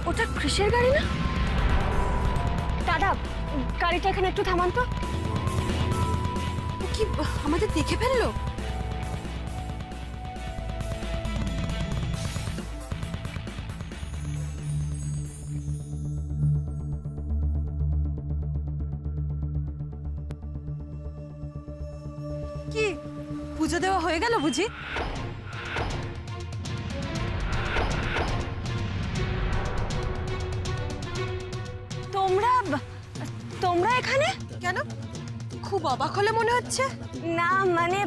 ওটা কৃষের গাড়ি না? দাদা, গাড়িটা এখানে একটু থামান তো। ও কি আমাদের দেখে ফেললো? কি পুজো দেওয়া হয়ে গেল বুঝি? তোমরা তোমরা এখানে কেন? খুব অবাক হলে মনে হচ্ছে। না মানে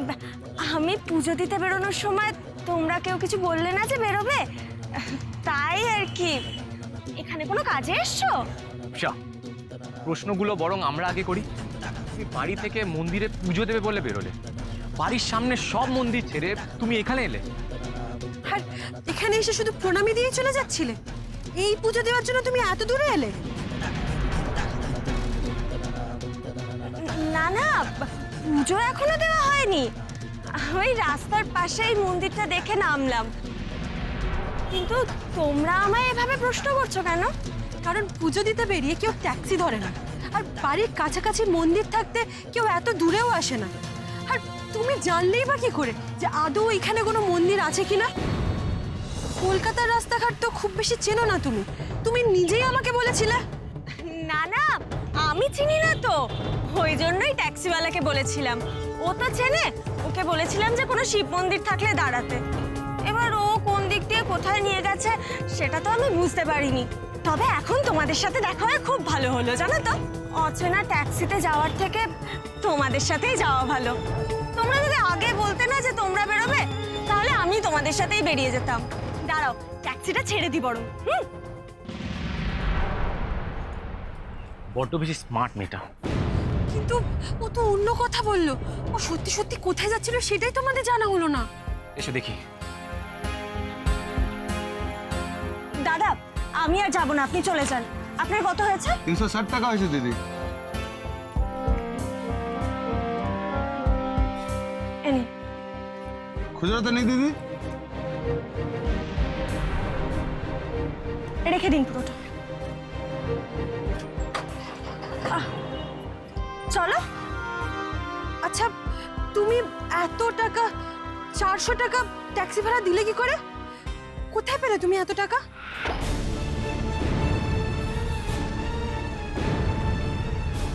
আমি পুজো দিতে বেরোনোর সময় তোমরা কেউ কিছু বললে না যে বেরোবে, তাই আর কি। এখানে কোনো কাজে এসছো? প্রশ্নগুলো বরং আমরা আগে করি। তুমি বাড়ি থেকে মন্দিরে পুজো দেবে বলে বেরোলে, বাড়ির সামনে সব মন্দির ছেড়ে তুমি এখানে এলে। আর এখানে এসে শুধু প্রণামী দিয়ে চলে যাচ্ছিলে? এই পুজো দেওয়ার জন্য তুমি এত দূরে এলে? না না, পুজো এখনো দেওয়া হয়নি। ওই রাস্তার পাশেই মন্দিরটা দেখে নামলাম। কিন্তু তোমরা আমায় এভাবে প্রশ্ন করছো কেন? কারণ পুজো দিতে বেরিয়ে কেউ ট্যাক্সি ধরে না, আর বাড়ির কাছাকাছি মন্দির থাকতে কেউ এত দূরেও আসে না। আর তুমি জানলেই বা কি করে যে আদৌ এখানে কোনো মন্দির আছে কিনা? কলকাতার রাস্তাঘাট তো খুব বেশি চেনো না তুমি। তুমি নিজেই আমাকে বলেছিলে। না না, আমি চিনি না তো, ওই জন্যই ট্যাক্সিওয়ালাকে বলেছিলাম। ও তো চেনে, ওকে বলেছিলাম যে কোনো শিব মন্দির থাকলে দাঁড়াতে। এবার ও কোন দিক দিয়ে কোথায় নিয়ে গেছে সেটা তো আমি বুঝতে পারিনি। তবে এখন তোমাদের সাথে দেখা হয়ে খুব ভালো হলো, জানো তো। অচেনা ট্যাক্সিতে যাওয়ার থেকে তোমাদের সাথেই যাওয়া ভালো। তোমরা যদি আগে বলতে না যে তোমরা বেরোবে, তাহলে আমি তোমাদের সাথেই বেরিয়ে যেতাম। দাঁড়াও, ট্যাক্সিটা ছেড়ে দি বরং। বড্ড বেশি স্মার্ট মেয়েটা। কিন্তু ও তো অন্য কথা বললো। ও সত্যি সত্যি কোথায় যাচ্ছিল সেটাই তোমাদের জানা হলো না। এসে দেখি। দাদা, আমি আর যাবো না, আপনি চলে যান। আপনার কত হয়েছে? 360 টাকা হয়েছে দিদি। এনে খুচরো তো নেই দিদি। রেখে দিন পুরোটা। চলো। আচ্ছা, তুমি এত টাকা, 400 টাকা ট্যাক্সি ভাড়া দিলে কি করে? কোথায় পেলে তুমি এত টাকা?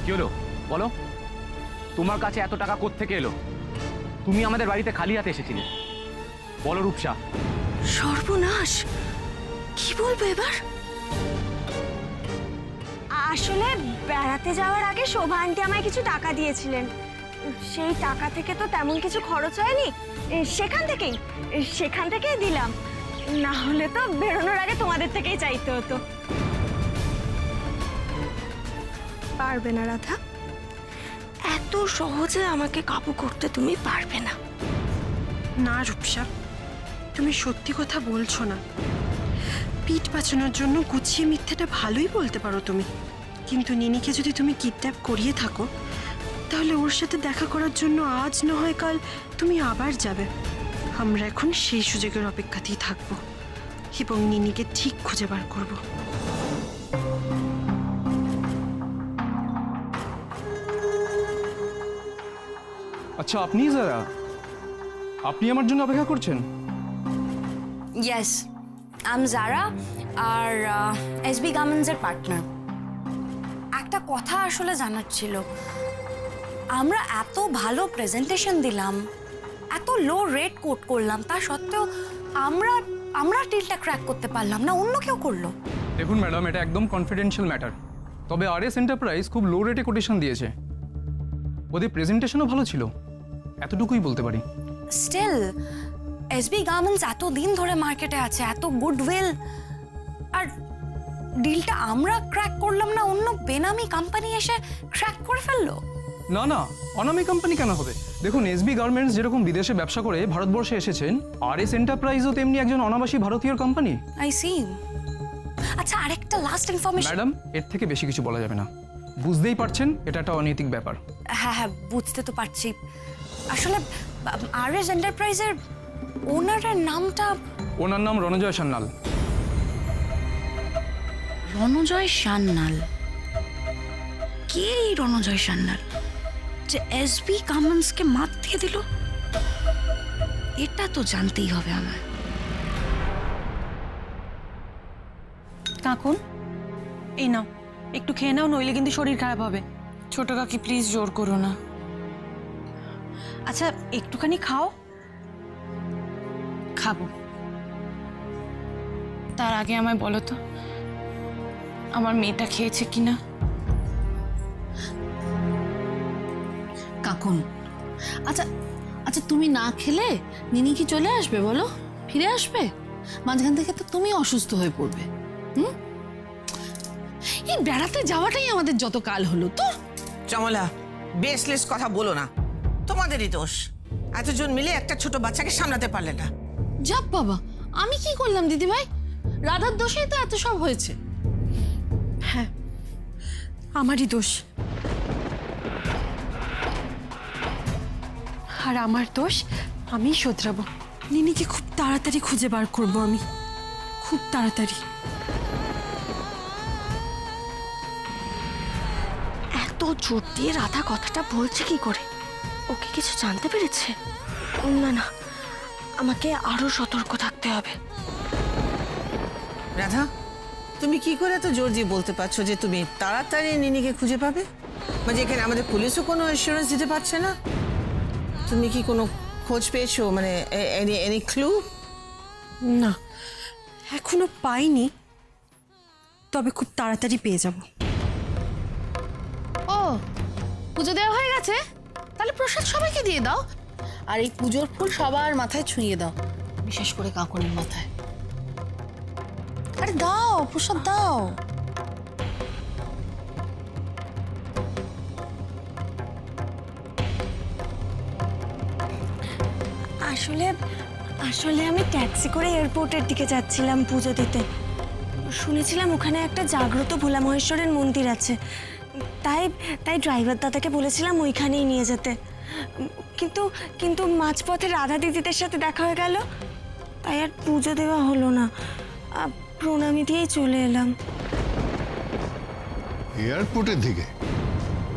কি হলো বলো? তোমার কাছে এত টাকা কোত্থেকে এলো? তুমি আমাদের বাড়িতে খালি হাতে এসেছিলে। বলো রূপসা। সর্বনাশ, কি বলবো এবার? আসলে বেড়াতে যাওয়ার আগে শোভা আন্টি আমায় কিছু টাকা দিয়েছিলেন। সেই টাকা থেকে তো তেমন কিছু খরচ হয়নি, সেখান থেকেই দিলাম। না হলে তো বেরোনোর আগে তোমাদের থেকেই চাইতে হতো। পারবে না রাধা, এত সহজে আমাকে কাবু করতে তুমি পারবে না। না রূপসা, তুমি সত্যি কথা বলছো না। পিঠ বাঁচানোর জন্য গুছিয়ে মিথ্যাটা ভালোই বলতে পারো তুমি, কিন্তু নিনিকে যদি তুমি কিডন্যাপ করিয়ে থাকো, তাহলে ওর সাথে দেখা করার জন্য আজ না হয় কাল তুমি আবার যাবে। আমরা এখন সেই সুযোগের অপেক্ষাতেই থাকবো এবং নিনিকে ঠিক খুঁজে বার করবো। আচ্ছা, আপনি যারা, আপনি আমার জন্য অপেক্ষা করছেন? ইয়েস, আই এম জারা আর এসবি গার্মেন্টসের পার্টনার। একটা কথা আসলে জানার ছিল, আমরা এত ভালো প্রেজেন্টেশন দিলাম, এত লো রেট কোট করলাম, তা সত্ত্বেও আমরা ডিলটা ক্র্যাক করতে পারলাম না, অন্য কেউ করলো। দেখুন ম্যাডাম, এটা একদম কনফিডেন্সিয়াল ম্যাটার। তবে আরএস এন্টারপ্রাইজ খুব লো রেটে কোটেশন দিয়েছে। ওদের প্রেজেন্টেশনও ভালো ছিল, এতটুকুই বলতে পারি। স্টিল এসবি গার্মেন্টস এত দিন ধরে মার্কেটে আছে, এত গুডউইল, আর ডিলটা আমরা ক্র্যাক করলাম না, অন্য বেনামি কোম্পানি এসে ক্র্যাক করে ফেললো। না না, অনামি কোম্পানি কেন হবে? দেখুন, এসবি গার্মেন্টস যেরকম বিদেশে ব্যবসা করে ভারতবর্ষে এসেছেন, আরএস এন্টারপ্রাইজও তেমনি একজন অনাবাসী ভারতীয় কোম্পানি। I C. আচ্ছা, আরেকটা লাস্ট ইনফরমেশন। ম্যাডাম, এর থেকে বেশি কিছু বলা যাবে না। বুঝতেই পারছেন এটা একটা অনৈতিক ব্যাপার। হ্যাঁ হ্যাঁ, বুঝতে তো পারছি। আসলে আরএস এন্টারপ্রাইজের ওনারের নামটা? ওনার নাম রণজয় সান্যাল। রণজয় সান্যাল। কে এই রণজয় সান্যাল যে এসবি কামান্সকে মাত দিয়ে দিল? এটা তো জানতেই হবে আমার। কাকুন, এই নাও, একটু খেয়ে নাও, নইলে কিন্তু শরীর খারাপ হবে। ছোট কাকি প্লিজ জোর করো না। আচ্ছা, একটুখানি খাও। খাবো, তার আগে আমায় বলো তো আমার মেয়েটা খেয়েছে কিনা। কাকুন, আচ্ছা আচ্ছা, তুমি না খেলে নিনি কি চলে আসবে বলো? ফিরে আসবে? মাঝখান থেকে তো তুমি অসুস্থ হয়ে পড়বে। এই বেড়াতে যাওয়াটাই আমাদের যত কাল হলো তো। চমলা, বেসলেস কথা বলো না, তোমাদেরই দোষ। এতজন মিলে একটা ছোট বাচ্চাকে সামলাতে পারলে না। যাক বাবা, আমি কি করলাম দিদি ভাই? রাধার দোষেই তো এত সব হয়েছে। হ্যাঁ, আমারই দোষ। আর আমার দোষ আমি শোধরাবো। নিনিকে খুব তাড়াতাড়ি খুঁজে বার করব আমি, খুব তাড়াতাড়ি। এত জোর দিয়ে রাধা কথাটা বলছে কি করে? ওকে কিছু জানতে পেরেছে? না না, আমাকে আরো সতর্ক থাকতে হবে। রাধা, তুমি কি করে এত জোর দিয়ে বলতে পারছো যে তুমি তাড়াতাড়ি নিনিকে খুঁজে পাবে? মানে এখানে আমাদের পুলিশও কোনো অ্যাসুরেন্স দিতে পারছে না। তুমি কি কোনো খোঁজ পেয়েছো, মানে এনি ক্লু? না, এখনো পাইনি, তবে খুব তাড়াতাড়ি পেয়ে যাব। ও, পুজো দেওয়া হয়ে গেছে? তাহলে প্রসাদ সবাইকে দিয়ে দাও, আর এই পুজোর ফুল সবার মাথায় ছুঁয়ে দাও, বিশেষ করে কাকুনের মাথায়। আরে দাও, প্রসাদ দাও। আসলে আসলে আমি ট্যাক্সি করে এয়ারপোর্টের দিকে যাচ্ছিলাম পুজো দিতে। শুনেছিলাম ওখানে একটা জাগ্রত ভোলা মহেশ্বরের মন্দির আছে, তাই তাই ড্রাইভার দাদাকে বলেছিলাম ওইখানেই নিয়ে যেতে। কিন্তু কিন্তু মাঝপথে রাধা দিদিদের সাথে দেখা হয়ে গেল, তাই আর পুজো দেওয়া হলো না। প্রণামী দিয়েই চলে এলাম। এয়ারপোর্টের দিকে?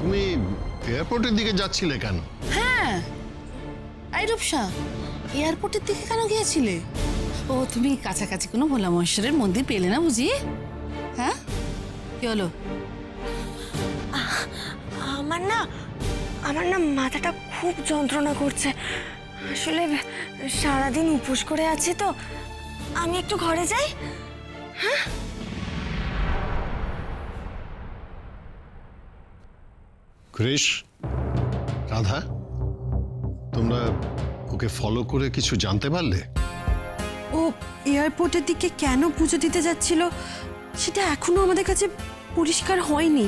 তুমি এয়ারপোর্টের দিকে যাচ্ছিলে কেন? হ্যাঁ, এই রূপসা, এয়ারপোর্টের দিকে কেন গিয়েছিলে? ও, তুমি কাছাকাছি কোনো ভোলা মহেশ্বরের মন্দির পেলে না বুঝি? হ্যাঁ, কি হলো? আমার না মাথাটা খুব যন্ত্রণা করছে। আসলে সারাদিন উপোস করে আছি তো, আমি একটু ঘরে যাই। হ্যাঁ, ক্রিশ, রাধা, তোমরা ওকে ফলো করে কিছু জানতে পারলে? ও এয়ারপোর্টের দিকে কেন পুজো দিতে যাচ্ছিল সেটা এখনো আমাদের কাছে পরিষ্কার হয়নি।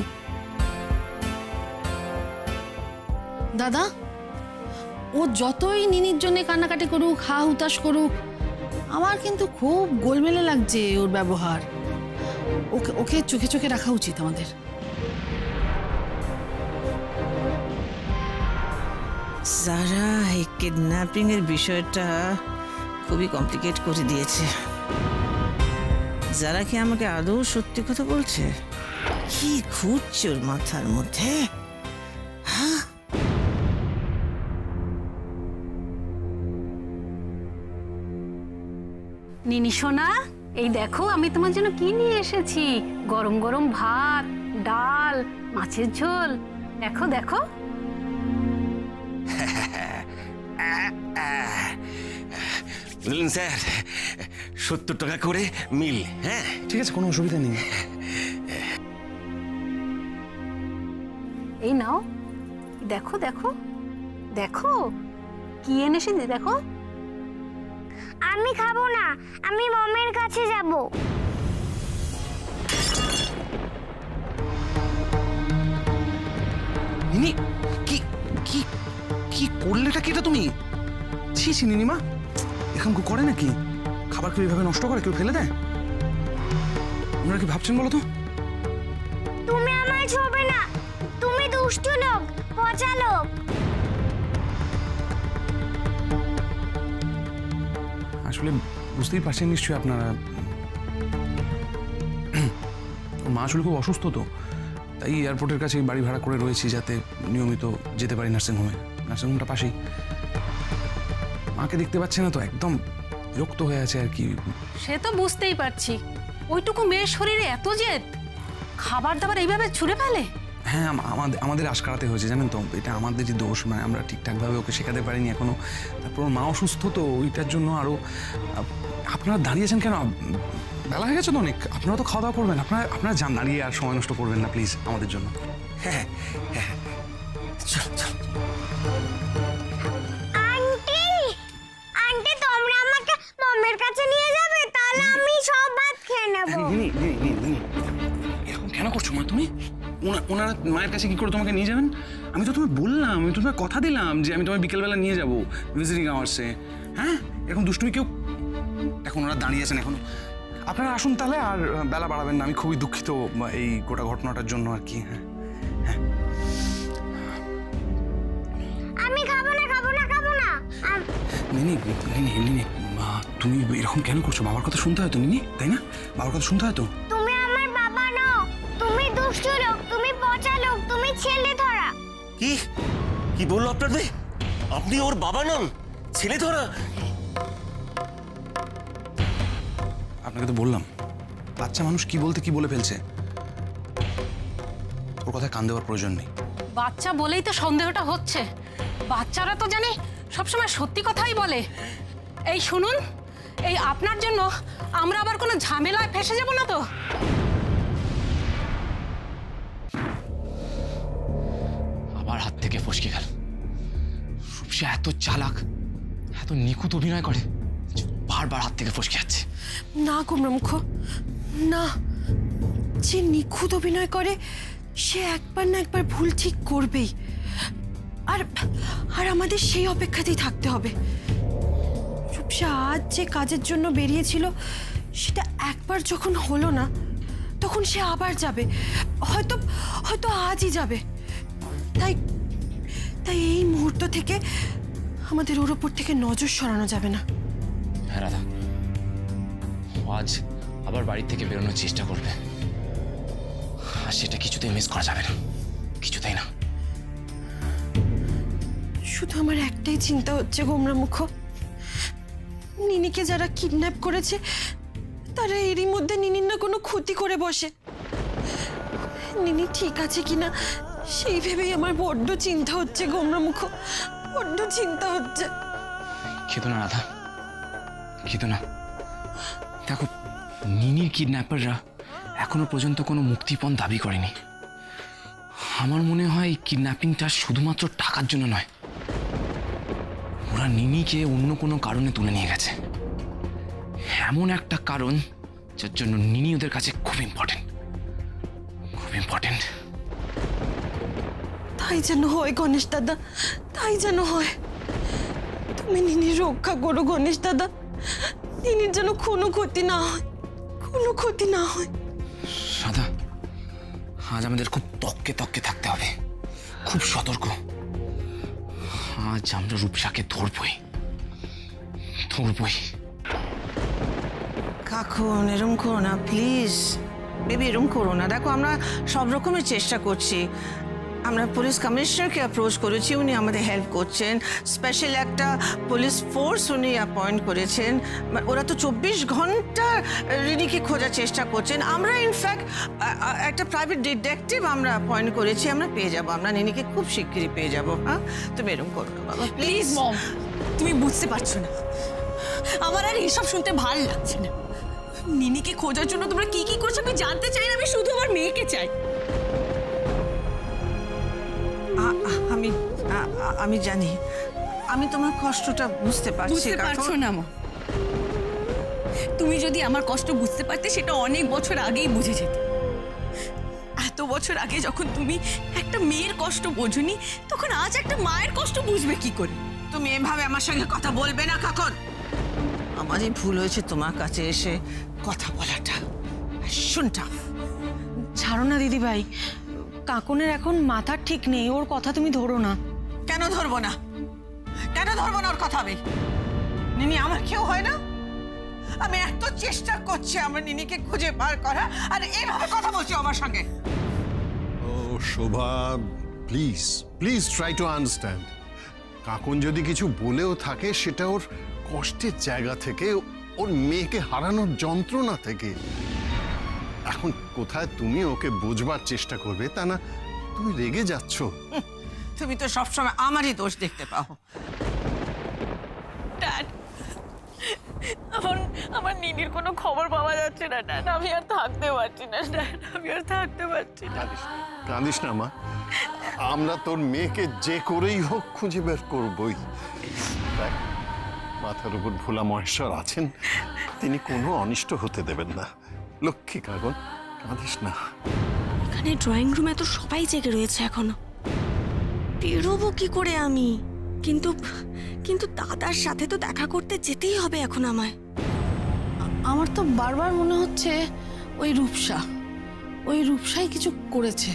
দাদা, ও যতই নিনির জন্য কান্নাকাটি করুক, হা হুতাশ করুক, আমার কিন্তু খুব গোলমেলে লাগছে ওর ব্যবহার। ওকে ওকে চোখে চোখে রাখা উচিত আমাদের। যারা এই কিডন্যাপিং এর বিষয়টা খুবই কমপ্লিকেট করে দিয়েছে। যারা কি আমাকে আদৌ সত্যি কথা বলছে? কি ঘুরছে ওর মাথার মধ্যে? হ্যাঁ, নিনি সোনা, এই দেখো আমি তোমার জন্য কি নিয়ে এসেছি। গরম গরম ভাত, ডাল, মাছের ঝোল। দেখো দেখো। বুঝলেন স্যার, 70 টাকা করে মিল। হ্যাঁ, ঠিক আছে, কোনো অসুবিধা নেই। এই নাও, দেখো দেখো দেখো কি এনেছি দেখো। আমি খাবো না, আমি মমের কাছে যাব। নিনি, কি কি কি করলেটা কি এটা তুমি? ছি ছি নিনিমা, এখন কেউ করে নাকি? খাবার কেউ এভাবে নষ্ট করে, কেউ ফেলে দেয়? আপনারা কি ভাবছেন বলো তো? তুমি আমায় ছোবে না, তুমি দুষ্টু লোক, পচা লোক। আসলে বুঝতেই পারছেন নিশ্চয়ই আপনারা, ও ওর মা আসলে খুব অসুস্থ তো, তাই এয়ারপোর্টের কাছে বাড়ি ভাড়া করে রয়েছি যাতে নিয়মিত যেতে পারি নার্সিংহোমে। নার্সিংহোমটা পাশেই। মাকে দেখতে পাচ্ছে না তো, একদম বিরক্ত হয়ে আছে আর কি। সে তো বুঝতেই পারছি, ওইটুকু মেয়ের শরীরে এত জেদ, খাবার দাবার এইভাবে ছুঁড়ে ফেলে। হ্যাঁ, আমাদের আশকারাতে হয়েছে জানেন তো, এটা আমাদেরই দোষ, মানে আমরা ঠিকঠাকভাবে ওকে শেখাতে পারিনি এখনো। তারপর ওর মা অসুস্থ তো, ওইটার জন্য আরও। আপনারা দাঁড়িয়েছেন কেন? বেলা হয়ে গেছে তো অনেক, আপনারা তো খাওয়া দাওয়া করবেন। আপনারা যান, দাঁড়িয়ে আর সময় নষ্ট করবেন না প্লিজ আমাদের জন্য। হ্যাঁ হ্যাঁ, চল চল। আন্টি আন্টি তোমরা আমাকে মাম্মির কাছে নিয়ে যাবে, তাহলে আমি সব ভাত খেয়ে নেব। এরকম কেন করছো মা তুমি? ওনারা মায়ের কাছে কি করে তোমাকে নিয়ে যাবেন? আমি তো তোমায় বললাম, আমি তোমায় কথা দিলাম যে আমি তোমায় বিকেলবেলা নিয়ে যাবো ভিজিটিং আওয়ার্সে। হ্যাঁ, এরকম দুষ্টুমি কেউ। এখন ওরা দাঁড়িয়ে আছেন এখনো। আপনারা আসুন তাহলে, আর বেলা বাড়াবেন না। আমি খুবই দুঃখিত এই গোটা ঘটনাটার জন্য আর কি। হ্যাঁ হ্যাঁ, আমি খাবো না খাবো না খাবো না। নিনি মা, তুমি এরকম কেন করছো? বাবার কথা শুনতে হয় তো নিনি, তাই না? বাবার কথা শুনতে হয় তো। তুমি আমার বাবা নও, তুমি দুষ্টু লোক, তুমি পচা লোক, তুমি ছেলে ধরা। কি কি বললো আপনাদের? আপনি ওর বাবা নন, ছেলে ধরা? আপনাকে তো বললাম, বাচ্চা মানুষ কি বলতে কি বলে ফেলছে। ওর কথায় কান দেওয়ার প্রয়োজন নেই। বাচ্চা বলেই তো সন্দেহটা হচ্ছে। বাচ্চারা তো জানি সবসময় সত্যি কথাই বলে। এই শুনুন, এই আপনার জন্য আমরা আবার কোনো ঝামেলায় ফেসে যাব না তো? আবার হাত থেকে ফসকে গেল। রূপসা এত চালাক, এত নিখুঁত অভিনয় করে, বারবার হাত থেকে ফসকে যাচ্ছে। না গোমরামুখ, না। যে নিখুঁত অভিনয় করে সে একবার না একবার ভুল ঠিক করবেই। আর আর আমাদের সেই অপেক্ষাতেই থাকতে হবে। রূপসা আজ যে কাজের জন্য বেরিয়েছিল, সেটা একবার যখন হলো না, তখন সে আবার যাবে। হয়তো হয়তো আজই যাবে। তাই তাই এই মুহূর্ত থেকে আমাদের ওর ওপর থেকে নজর সরানো যাবে না। হ্যাঁ রাধা, আজ আবার বাড়ি থেকে বেরোনোর চেষ্টা করবে, আর সেটা কিছুতেই মিস করা যাবে না, কিছুতেই না। শুধু আমার একটাই চিন্তা হচ্ছে গোমরামুখ, নিনিকে যারা কিডন্যাপ করেছে তারা এরই মধ্যে নিনির না কোনো ক্ষতি করে বসে। নিনি ঠিক আছে কিনা সেই ভেবেই আমার বড্ড চিন্তা হচ্ছে গোমরামুখ, বড্ড চিন্তা হচ্ছে। খেতো না রাধা, খেতো না। দেখো, নিনির কিডন্যাপাররা এখনো পর্যন্ত কোনো মুক্তিপণ দাবি করেনি। আমার মনে হয় কিডন্যাপিংটা শুধুমাত্র টাকার জন্য নয়, ওরা নিনিকে অন্য কোনো কারণে তুলে নিয়ে গেছে। এমন একটা কারণ যার জন্য নিনি ওদের কাছে খুব ইম্পর্টেন্ট, খুব ইম্পর্টেন্ট। তাই যেন হয় গণেশ দাদা, তাই যেন হয়। তুমি নিনির রক্ষা করো গণেশ দাদা, নিনির যেন কোনো ক্ষতি না হয়, কোনো ক্ষতি না হয়। রাধা, আজ আমাদের খুব তককে তককে থাকতে হবে, খুব সতর্ক। আজ আমরা রূপসাকে ধরবই, ধরবই। কাকুন এরম করো না প্লিজ, বেবি এরম করো না। দেখো আমরা সব রকমের চেষ্টা করছি। আমরা পুলিশ কমিশনারকে অ্যাপ্রোচ করেছি, উনি আমাদের হেল্প করছেন। স্পেশাল একটা পুলিশ ফোর্স উনি অ্যাপয়েন্ট করেছেন। ওরা তো 24 ঘন্টা রিনিকে খোঁজার চেষ্টা করছেন। আমরা ইনফ্যাক্ট একটা প্রাইভেট ডিটেকটিভ আমরা অ্যাপয়েন্ট করেছি। আমরা পেয়ে যাবো, আমরা নিনিকে খুব শিগগিরই পেয়ে যাবো। হ্যাঁ, তুমি এরম করো না বাবা প্লিজ। মম, তুমি বুঝতে পারছো না, আমার আর এইসব শুনতে ভালো লাগছে না। নিনিকে খোঁজার জন্য তোমরা কি কি করছো আমি জানতে চাই না, আমি শুধু আমার মেয়েকে চাই। আমি জানি, আমি তোমার কষ্টটা বুঝতে পারছি। বুঝতে পারছো না মা, তুমি যদি আমার কষ্ট বুঝতে পারতে সেটা অনেক বছর আগেই বুঝে যেতে। এত বছর আগে যখন তুমি একটা মেয়ের কষ্ট বোঝনি, তখন আজ একটা মায়ের কষ্ট বুঝবে কি করে? তুমি এভাবে আমার সঙ্গে কথা বলবে না কাকন। আমারই ভুল হয়েছে তোমার কাছে এসে কথা বলাটা। শুনটা ছাড়ো না দিদি ভাই, কাকনের এখন মাথা ঠিক নেই, ওর কথা তুমি ধরো না। কেন ধরবো না? কেন ধরবো না ওর কথা? আমি নিনি আমার কেউ হয় না? আমি এত চেষ্টা করছি আমার নিনিকে খুঁজে বার করা, আর এইভাবে কথা বলছি আমার সঙ্গে। ও Shobha, please please try to understand. কাকুন যদি কিছু বলেও থাকে সেটা ওর কষ্টের জায়গা থেকে, ওর মেয়েকে হারানোর যন্ত্রণা থেকে। এখন কোথায় তুমি ওকে বোঝবার চেষ্টা করবে, তা না তুমি রেগে যাচ্ছ। তুমি তো সবসময় আমারই দোষ দেখতে পাও। ড্যাড, আমার নিনির কোনো খবর পাওয়া যাচ্ছে না ড্যাড। আমি আর থাকতে পারছি না ড্যাড, আমি আর থাকতে পারছি না। কাঁদিস না মা, আমরা তোর মেয়েকে যে করেই হোক খুঁজে বের করবই। দেখ, মাথার উপর ভোলা মহেশ্বর আছেন, তিনি কোনো অনিষ্ট হতে দেবেন না। লক্ষ্মী কাগন, কাঁদিস না। এখানে ড্রয়িং রুমে তো সবাই জেগে রয়েছে এখনো, বেরোবো কি করে আমি? কিন্তু কিন্তু দাদার সাথে তো দেখা করতে যেতেই হবে এখন আমায়। আমার তো বারবার মনে হচ্ছে ওই রূপসাই কিছু করেছে।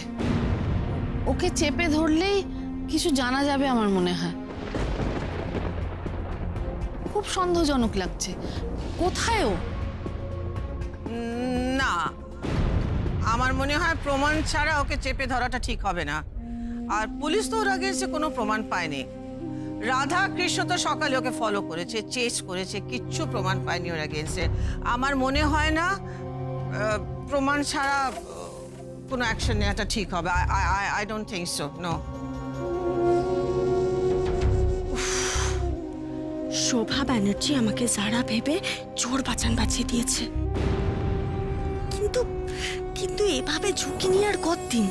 ওকে চেপে ধরলেই কিছু জানা যাবে আমার মনে হয়। খুব সন্দেহজনক লাগছে। কোথায় ও? না, আমার মনে হয় প্রমাণ ছাড়া ওকে চেপে ধরাটা ঠিক হবে না। আর পুলিশ তো ওর আগে এসে কোনো প্রমাণ পায়নি। রাধা কৃষ্ণ তো সকালে ওকে ফলো করেছে, চেস করেছে, কিচ্ছু প্রমাণ পায়নি ওর এগেন্সে। আমার মনে হয় না প্রমাণ ছাড়া কোনো অ্যাকশন নেওয়াটা ঠিক হবে। I don't think so, no. Shobha Banerjee আমাকে যারা ভেবে চোর বাঁচান বাঁচিয়ে দিয়েছে, কিন্তু কিন্তু এভাবে ঝুঁকি নিয়ে আর কতদিন?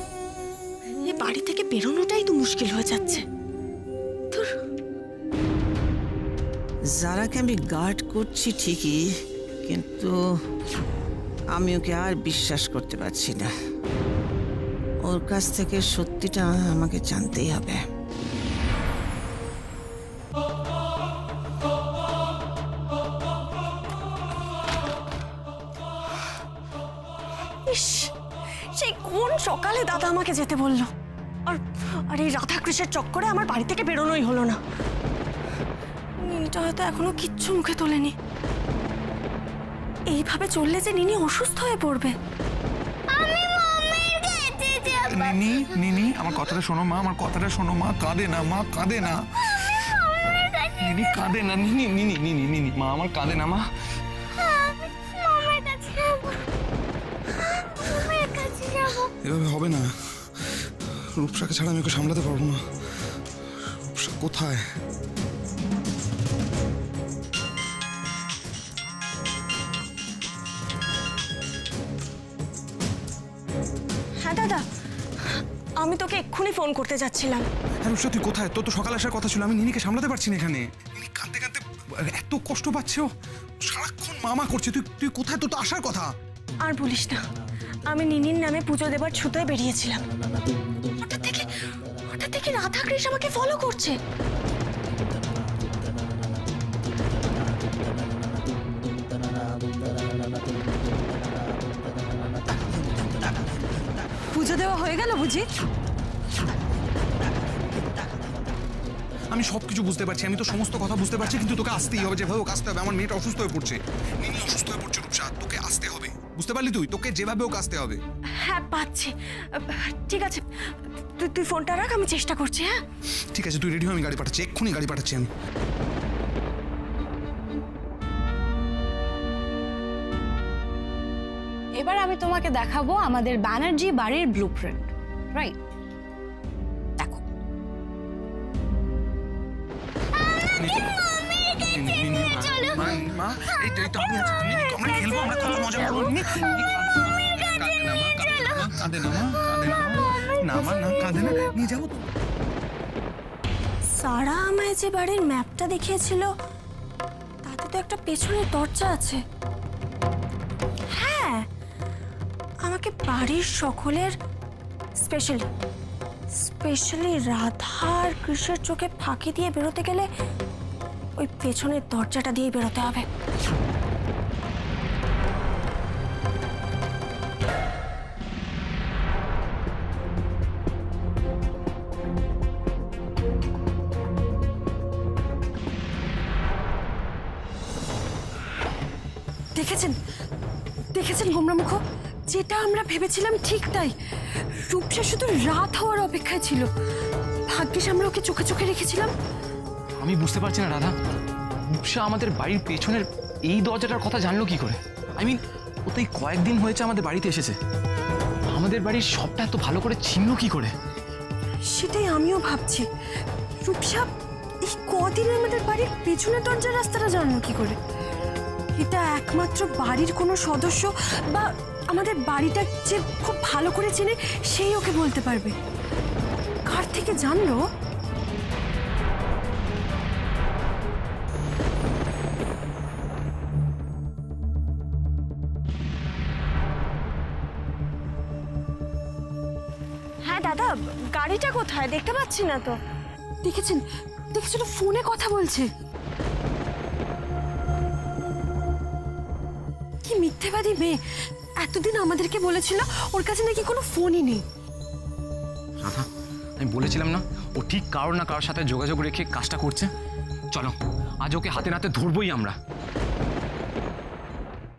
এ বাড়ি থেকে বেরোনোটাই তো মুশকিল হয়ে যাচ্ছে। যারাকে আমি গার্ড করছি ঠিকই, কিন্তু আমি ওকে আর বিশ্বাস করতে পারছি না। ওর কাছ থেকে সত্যিটা আমাকে জানতেই হবে। ইস, সেই কোন সকালে দাদা আমাকে যেতে বললো, আর এই রাধাকৃষ্ণের চক্করে আমার বাড়ি থেকে বেরোনোই হলো না। নিনিটা হয়তো এখনো কিচ্ছু মুখে তোলেনি। এইভাবে চললে যে নিনি অসুস্থ হয়ে পড়বে। নিনি, নিনি, আমার কথাটা শোনো মা, আমার কথাটা শোনো মা। কাঁদে না মা, কাঁদে না। নিনি কাঁদে না, নিনি, নিনি, নিনি, নিনি, মা আমার কাঁদে না মা। এভাবে হবে না। রূপসাকে ছাড়া আমি ওকে সামলাতে পারবো না। রূপসা কোথায়? হ্যাঁ দাদা, আমি তোকে এক্ষুনি ফোন করতে যাচ্ছিলাম। রূপসা তুই কোথায়? তোর তো সকাল আসার কথা ছিল। আমি নিনিকে সামলাতে পারছি না এখানে। নিনি কাঁদতে কাঁদতে এত কষ্ট পাচ্ছে, ও সারাক্ষণ মামা করছে। তুই কোথায়? তোর তো আসার কথা। আর বলিস না, আমি নিনির নামে পুজো দেবার ছুতোয় বেরিয়েছিলাম। হঠাৎ থেকে রাধাকৃষ্ণ আমাকে ফলো করছে। পুজো দেওয়া হয়ে গেল বুঝি? আমি সবকিছু বুঝতে পারছি, আমি তো সমস্ত কথা বুঝতে পারছি, কিন্তু তোকে আসতেই হবে। যেভাবে ওকে আসতে হবে। আমার মেয়েটা অসুস্থ হয়ে পড়ছে, নিনি অসুস্থ হয়ে পড়ছে। রূপসা, তোকে আসতে হবে, বুঝতে পারলি? তোকে যেভাবে ওকে আসতে হবে। হ্যাঁ পাচ্ছি, ঠিক আছে। তুই ফোনটা রাখ, আমি চেষ্টা করছি। হ্যাঁ ঠিক আছে, তুই রেডি হ, আমি গাড়ি পাঠাচ্ছি, এক্ষুনি গাড়ি পাঠাচ্ছি আমি। এবার আমি তোমাকে দেখাবো আমাদের ব্যানার্জি বাড়ির ব্লুপ্রিন্ট। রাইট, দেখো। মা, এই তো আমি আছি। আমরা খেলবো, আমরা কত মজা করবো। কাঁদে না মা, কাঁদে না মা, না মা, না কাঁদে না, নিয়ে যাবো তো। সারা আমায় যে বাড়ির ম্যাপটা দেখিয়েছিল, তাতে তো একটা পেছনের দরজা আছে। হ্যাঁ, আমাকে বাড়ির সকলের স্পেশালি রাধার কৃষ্ণের চোখে ফাঁকি দিয়ে বেরোতে গেলে ওই পেছনের দরজাটা দিয়ে বেরোতে হবে। দেখেছেন দেখেছেন গোমরামুখ, যেটা আমরা ভেবেছিলাম ঠিক তাই। রূপসা শুধু রাত হওয়ার অপেক্ষায় ছিল। ভাগ্যিস আমরা ওকে চোখে চোখে রেখেছিলাম। আমি বুঝতে পারছি না রাধা, রূপসা আমাদের বাড়ির পেছনের এই দরজাটার কথা জানলো কি করে? ও তো এই কয়েকদিন হয়েছে আমাদের বাড়িতে এসেছে, আমাদের বাড়ির সবটা এত ভালো করে চিনলো কি করে? সেটাই আমিও ভাবছি। রূপসা এই কদিনে আমাদের বাড়ির পেছনের দরজার রাস্তাটা জানলো কি করে? এটা একমাত্র বাড়ির কোনো সদস্য বা আমাদের বাড়িটা যে খুব ভালো করে চেনে সেই ওকে বলতে পারবে। কার থেকে জানলো? হ্যাঁ দাদা, গাড়িটা কোথায় দেখতে পাচ্ছি না তো। দেখেছেন দেখেছেন ফোনে কথা বলছে। কি মিথ্যেবাদী মেয়ে! এতদিন আমাদেরকে বলেছিল ওর কাছে নাকি কোনো ফোনই নেই। রাধা, আমি বলেছিলাম না ও ঠিক কারোর না কারোর সাথে যোগাযোগ রেখে কাজটা করছে। চলো আজ ওকে হাতে নাতে ধরবই আমরা।